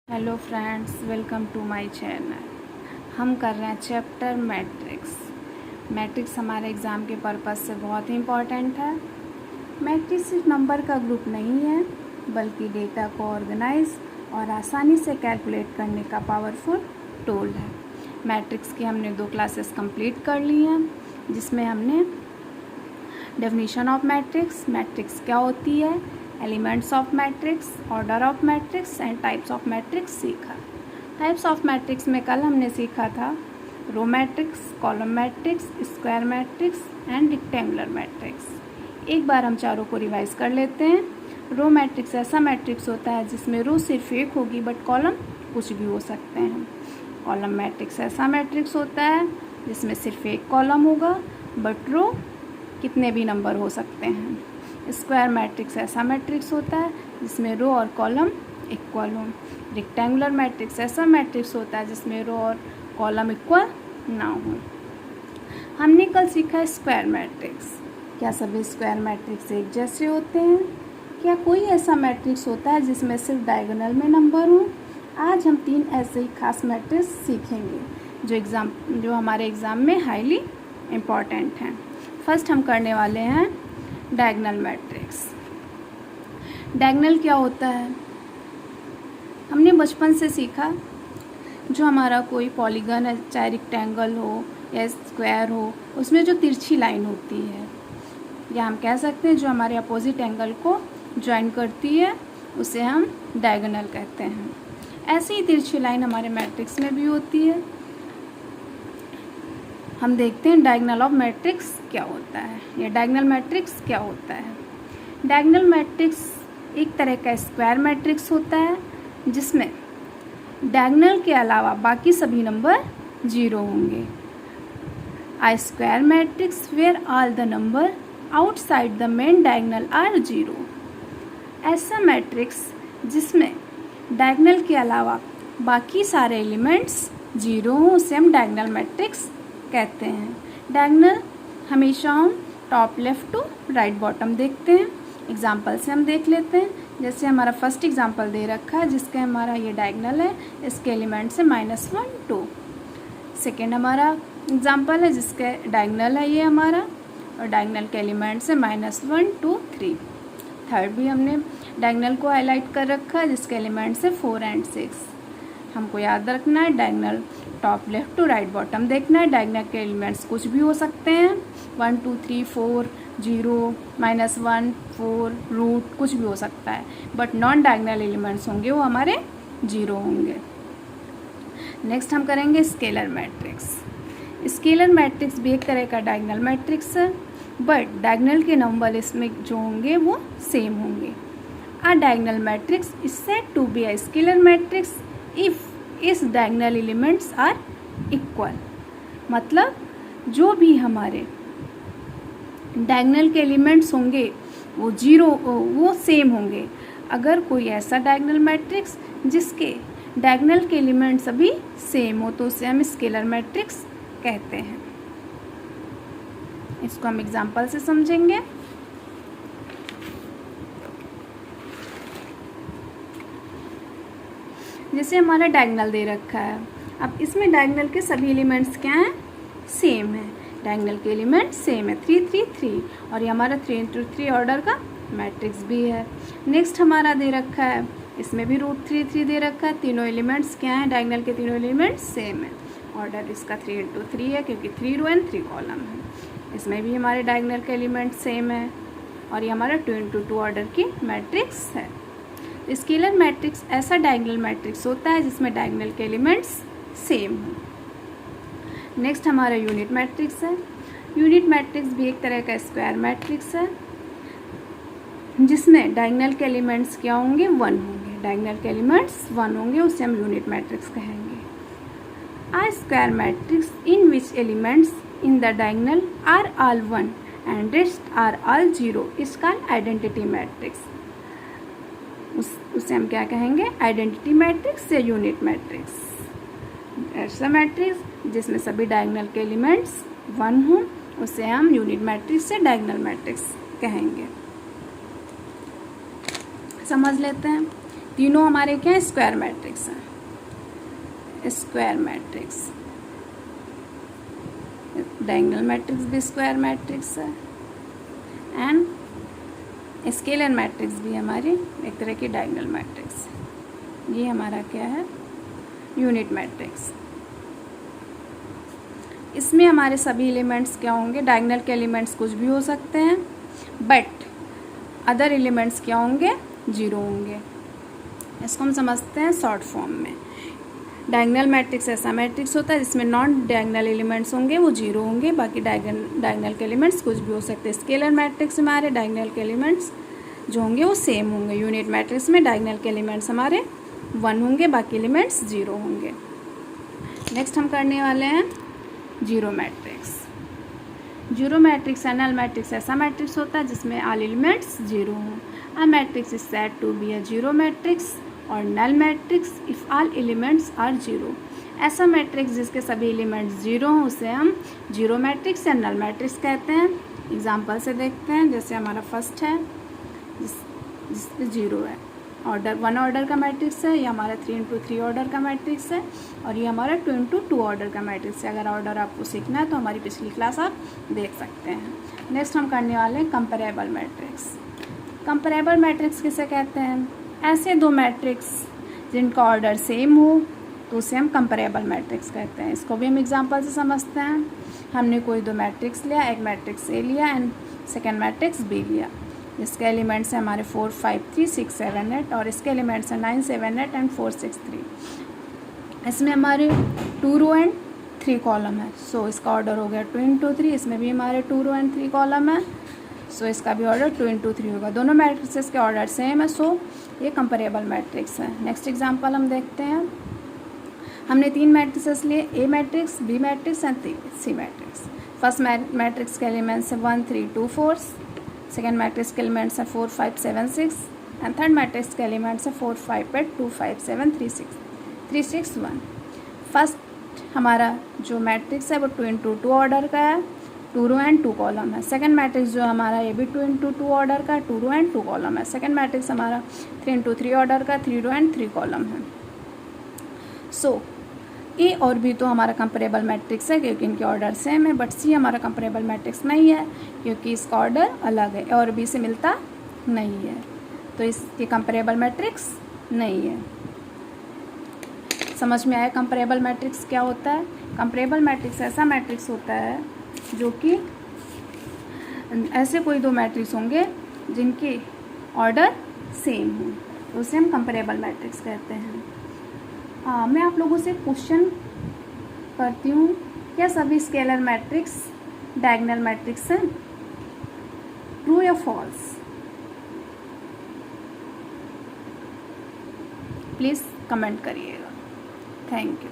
Hello friends, welcome to my channel. हम कर रहे हैं चैप्टर मैट्रिक्स। मैट्रिक्स हमारे एग्ज़ाम के पर्पज़ से बहुत ही इम्पॉर्टेंट है। मैट्रिक्स सिर्फ नंबर का ग्रुप नहीं है, बल्कि डेटा को ऑर्गेनाइज और आसानी से कैलकुलेट करने का पावरफुल टूल है। मैट्रिक्स की हमने 2 क्लासेस कंप्लीट कर ली हैं, जिसमें हमने डेफिनेशन ऑफ मैट्रिक्स, मैट्रिक्स क्या होती है, elements of matrix, order of matrix and types of matrix सीखा। टाइप्स ऑफ मैट्रिक्स में कल हमने सीखा था row matrix, column matrix, square matrix and rectangular matrix. एक बार हम चारों को रिवाइज कर लेते हैं। रो मैट्रिक्स ऐसा मैट्रिक्स होता है जिसमें रो सिर्फ एक होगी बट कॉलम कुछ भी हो सकते हैं। कॉलम मैट्रिक्स ऐसा मैट्रिक्स होता है जिसमें सिर्फ एक कॉलम होगा बट रो कितने भी नंबर हो सकते हैं। स्क्वायर मैट्रिक्स ऐसा मैट्रिक्स होता है जिसमें रो और कॉलम इक्वल हो। रेक्टेंगुलर मैट्रिक्स ऐसा मैट्रिक्स होता है जिसमें रो और कॉलम इक्वल ना हो। हमने कल सीखा स्क्वायर मैट्रिक्स। क्या सभी स्क्वायर मैट्रिक्स एक जैसे होते हैं? क्या कोई ऐसा मैट्रिक्स होता है जिसमें सिर्फ डायगोनल में नंबर हो? आज हम 3 ऐसे ही खास मैट्रिक्स सीखेंगे जो हमारे एग्ज़ाम में हाईली इम्पॉर्टेंट हैं। फर्स्ट हम करने वाले हैं डायगोनल मैट्रिक्स। डायगोनल क्या होता है? हमने बचपन से सीखा, जो हमारा कोई पॉलीगन है, चाहे रेक्टेंगल हो या स्क्वायर हो, उसमें जो तिरछी लाइन होती है, या हम कह सकते हैं जो हमारे अपोजिट एंगल को ज्वाइन करती है, उसे हम डायगोनल कहते हैं। ऐसी ही तिरछी लाइन हमारे मैट्रिक्स में भी होती है। हम देखते हैं डायगोनल ऑफ मैट्रिक्स क्या होता है, या डायगोनल मैट्रिक्स क्या होता है। डायगोनल मैट्रिक्स एक तरह का स्क्वायर मैट्रिक्स होता है जिसमें डायगोनल के अलावा बाकी सभी नंबर 0 होंगे। A square matrix where all the number outside the main diagonal are 0। ऐसा मैट्रिक्स जिसमें डायगोनल के अलावा बाकी सारे एलिमेंट्स 0 हों, उसे हम डायगोनल मैट्रिक्स कहते हैं। डायगोनल हमेशा हम top left to right bottom देखते हैं। एग्जाम्पल से हम देख लेते हैं। जैसे हमारा फर्स्ट एग्जाम्पल दे रखा है जिसके हमारा ये डायगोनल है, इसके एलिमेंट्स है -1 2। सेकेंड हमारा एग्जाम्पल है जिसके डायगोनल है ये हमारा, और डायगोनल के एलिमेंट्स है -1 2 3। थर्ड भी हमने डायगोनल को हाईलाइट कर रखा है जिसके एलिमेंट्स है 4 एंड 6। हमको याद रखना है diagonal top left to right bottom देखना है। डायगोनल के एलिमेंट्स कुछ भी हो सकते हैं, 1 2 3 4 0 -1 4 रूट कुछ भी हो सकता है, बट नॉन डायगोनल एलिमेंट्स होंगे वो हमारे 0 होंगे। नेक्स्ट हम करेंगे स्केलर मैट्रिक्स। स्केलर मैट्रिक्स भी एक तरह का डायगोनल मैट्रिक्स है, बट डायगोनल के नंबर इसमें जो होंगे वो सेम होंगे। A diagonal matrix is said to be a scalar matrix if is diagonal elements are equal. मतलब जो भी हमारे डायगोनल के एलिमेंट्स होंगे वो सेम होंगे। अगर कोई ऐसा डायगोनल मैट्रिक्स जिसके डायगोनल के एलिमेंट्स सभी सेम हो तो उसे हम स्केलर मैट्रिक्स कहते हैं। इसको हम एग्जांपल से समझेंगे। जैसे हमारा डायगोनल दे रखा है, अब इसमें डायगोनल के सभी एलिमेंट्स क्या हैं? सेम है। डायगोनल के एलिमेंट्स सेम है, 3 3 3, और ये हमारा 3 × 3 ऑर्डर का मैट्रिक्स भी है। नेक्स्ट हमारा दे रखा है, इसमें भी √3 3 दे रखा है। तीनों एलिमेंट्स क्या हैं? डायगोनल के तीनों एलिमेंट्स सेम है। ऑर्डर इसका 3 × 3 है क्योंकि 3 रो एंड 3 कॉलम है। इसमें भी हमारे डायगोनल के एलिमेंट्स सेम है, और ये हमारा 2 × 2 ऑर्डर की मैट्रिक्स है। स्केलर मैट्रिक्स ऐसा डायगोनल मैट्रिक्स होता है जिसमें डायगोनल के एलिमेंट्स सेम हो। नेक्स्ट हमारा यूनिट मैट्रिक्स है। यूनिट मैट्रिक्स भी एक तरह का स्क्वायर मैट्रिक्स है जिसमें डायगोनल के एलिमेंट्स क्या होंगे? 1 होंगे। डायगोनल के एलिमेंट्स 1 होंगे, उसे हम यूनिट मैट्रिक्स कहेंगे। A square matrix in which elements in the diagonal are all 1 and rest are all 0 is called identity matrix. उसे हम क्या कहेंगे? आइडेंटिटी मैट्रिक्स या यूनिट मैट्रिक्स। ऐसा मैट्रिक्स जिसमें सभी डायगोनल के एलिमेंट्स 1 हों उसे हम यूनिट मैट्रिक्स या डायगोनल मैट्रिक्स कहेंगे। समझ लेते हैं तीनों हमारे क्या है, स्क्वायर मैट्रिक्स है। स्क्वायर मैट्रिक्स, डायगोनल मैट्रिक्स भी स्क्वायर मैट्रिक्स है, एंड स्केलर मैट्रिक्स भी हमारी एक तरह की डायगोनल मैट्रिक्स है। ये हमारा क्या है, यूनिट मैट्रिक्स। इसमें हमारे सभी एलिमेंट्स क्या होंगे, डायगोनल के एलिमेंट्स कुछ भी हो सकते हैं, बट अदर एलिमेंट्स क्या होंगे, जीरो होंगे। इसको हम समझते हैं शॉर्ट फॉर्म में। डायगोनल मैट्रिक्स ऐसा मैट्रिक्स होता है जिसमें नॉन डायगोनल एलिमेंट्स होंगे वो जीरो होंगे, बाकी डायगोनल के एलिमेंट्स कुछ भी हो सकते हैं। स्केलर मैट्रिक्स में हमारे डायगोनल के एलिमेंट्स जो होंगे वो सेम होंगे। यूनिट मैट्रिक्स में डायगोनल के एलिमेंट्स हमारे 1 होंगे, बाकी एलिमेंट्स 0 होंगे। नेक्स्ट हम करने वाले हैं zero matrix. Zero matrix null matrix ऐसा मैट्रिक्स होता है जिसमें ऑल एलिमेंट्स 0 हों। A matrix is said to be a zero matrix और null matrix if all elements are 0। ऐसा मैट्रिक्स जिसके सभी एलिमेंट्स 0 हों उसे हम जीरो मैट्रिक्स या नल मैट्रिक्स कहते हैं। एग्जाम्पल से देखते हैं, जैसे हमारा फर्स्ट है जिसपे 0 है, ऑर्डर 1 ऑर्डर का मैट्रिक्स है, ये हमारा 3 इंटू 3 ऑर्डर का मैट्रिक्स है, और ये हमारा 2 इंटू 2 ऑर्डर का मैट्रिक्स है। अगर ऑर्डर आपको सीखना है तो हमारी पिछली क्लास आप देख सकते हैं। नेक्स्ट हम करने वाले हैं कंपेरेबल मैट्रिक्स। कंपेरेबल मैट्रिक्स किसे कहते हैं, ऐसे दो मैट्रिक्स जिनका ऑर्डर सेम हो तो उसे हम कंपेरेबल मैट्रिक्स कहते हैं। इसको भी हम एग्जांपल से समझते हैं। हमने कोई दो मैट्रिक्स लिया, एक मैट्रिक्स ए लिया एंड सेकेंड मैट्रिक्स बी लिया, जिसके एलिमेंट्स हैं हमारे 4 5 3 6 7 8 और इसके एलिमेंट्स हैं 9 7 8 एंड 4 6 3। इसमें हमारे 2 रो एंड 3 कॉलम है, सो इसका ऑर्डर हो गया 2 इंटू 3। इसमें भी हमारे 2 रो एंड 3 कॉलम है, सो इसका भी ऑर्डर 2 इंटू 3 होगा। दोनों मैट्रिक्स के ऑर्डर सेम है, सो ये कंपेरेबल मैट्रिक्स है। नेक्स्ट एग्जांपल हम देखते हैं। हमने 3 मैट्रिक्स लिए, A matrix, B matrix and C matrix. First matrix के एलिमेंट्स हैं 1 3 2 4, सेकेंड मैट्रिक्स के एलिमेंट्स हैं 4 5 7 6 एंड थर्ड मैट्रिक्स के एलिमेंट्स हैं 4 5 8 2 5 7 3 6 1। फर्स्ट हमारा जो मैट्रिक्स है वो 2 इंटू 2 ऑर्डर का है, 2 रो एंड 2 कॉलम है। सेकेंड मैट्रिक्स जो हमारा ये भी 2 इंटू 2 ऑर्डर का, 2 रो एंड 2 कॉलम है। सेकेंड मैट्रिक्स हमारा 3 इंटू 3 ऑर्डर का, 3 रो एंड 3 कॉलम है। सो ए और बी तो हमारा कंपेरेबल मैट्रिक्स है क्योंकि इनके ऑर्डर सेम है, बट सी हमारा कंपेरेबल मैट्रिक्स नहीं है क्योंकि इसका ऑर्डर अलग है, ए और बी से मिलता नहीं है, तो इसके कंपेरेबल मैट्रिक्स नहीं है। समझ में आया कंपेरेबल मैट्रिक्स क्या होता है। कंपेरेबल मैट्रिक्स ऐसा मैट्रिक्स होता है जो कि ऐसे कोई दो मैट्रिक्स होंगे जिनके ऑर्डर सेम हो, तो उसे हम कंपेरेबल मैट्रिक्स कहते हैं। मैं आप लोगों से क्वेश्चन करती हूँ, क्या सभी स्केलर मैट्रिक्स डायगोनल मैट्रिक्स हैं? ट्रू या फॉल्स? प्लीज़ कमेंट करिएगा। Thank you.